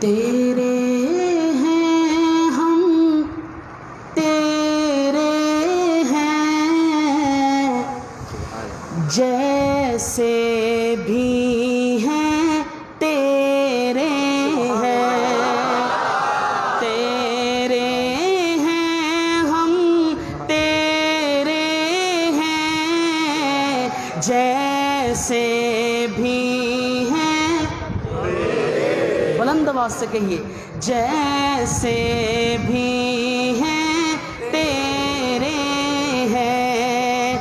تیرے ہیں ہم تیرے ہیں، جیسے بھی ہیں تیرے ہیں، تیرے ہیں ہم تیرے ہیں، جیسے بھی ہیں، بلند آواز سے کہیے، جیسے بھی ہیں تیرے ہیں،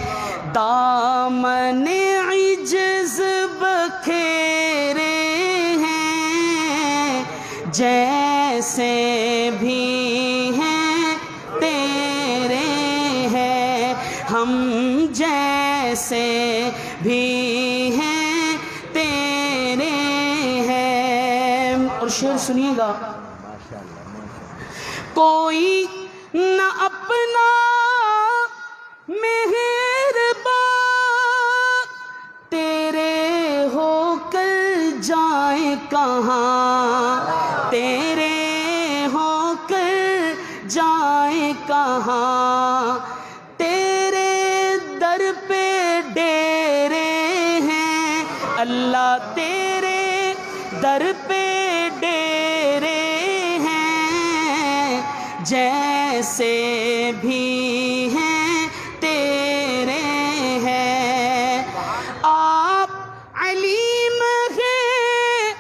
دامن عجز بکھیرے ہیں، جیسے بھی ہیں تیرے ہیں، ہم جیسے بھی ہیں تیرے ہیں۔ اور شعر سنیے گا، کوئی نہ اپنا مہربان تیرے ہو کر جائیں کہاں، تیرے ہو کر جائیں کہاں، تیرے در پہ ڈیرے ہیں اللہ، تیرے در پہ ڈیرے ہیں، جیسے بھی ہیں تیرے ہیں۔ آپ علیم ہیں،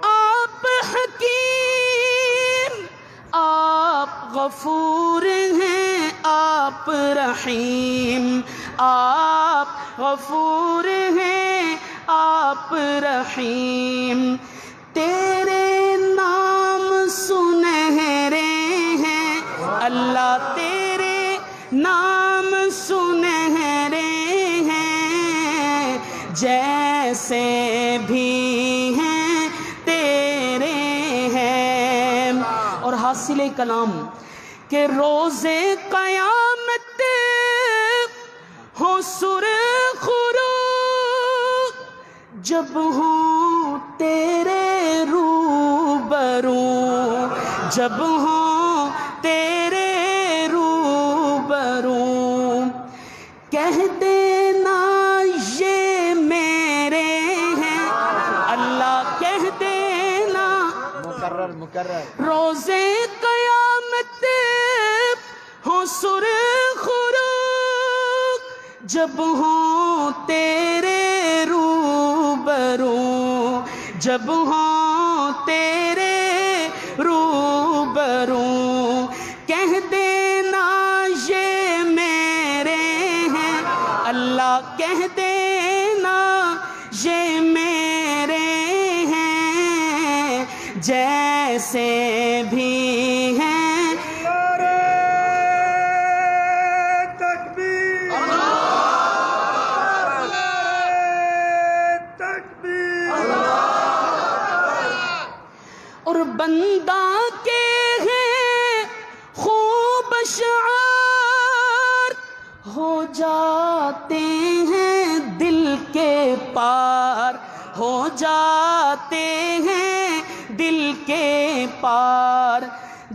آپ حکیم، آپ غفور ہیں، آپ رحیم، آپ غفور ہیں، آپ رحیم، تیرے نام سنہرے ہیں اللہ، تیرے نام سنہرے ہیں، جیسے بھی ہیں تیرے ہیں۔ اور حاصل کلام کہ روز قیامت ہو سرخ رو، جب ہوں تیرے روبرو، جب ہوں تیرے روبرو، کہہ دینا یہ میرے ہیں اللہ، کہہ دینا مکرر روز قیامت ہو سرخ رو، جب ہوں تیرے روبرو، جب ہوں تیرے روبرو، کہہ دینا یہ میرے ہیں اللہ، کہہ دینا یہ میرے ہیں، جیسے بھی ہیں۔ اور بندہ کے ہیں خوب اشعار، ہو جاتے ہیں دل کے پار، ہو جاتے ہیں دل کے پار،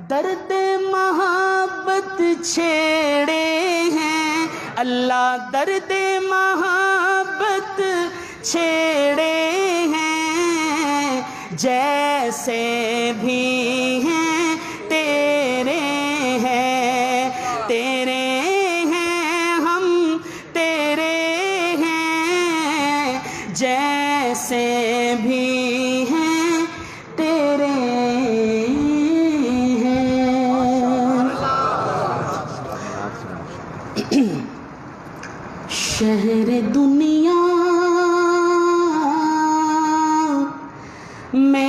درد محبت چھیڑے ہیں اللہ، درد محبت چھیڑے ہیں، جیسے بھی ہیں تیرے ہیں، تیرے ہیں ہم تیرے ہیں، جیسے بھی ہیں تیرے ہیں۔ شہر دنیا میں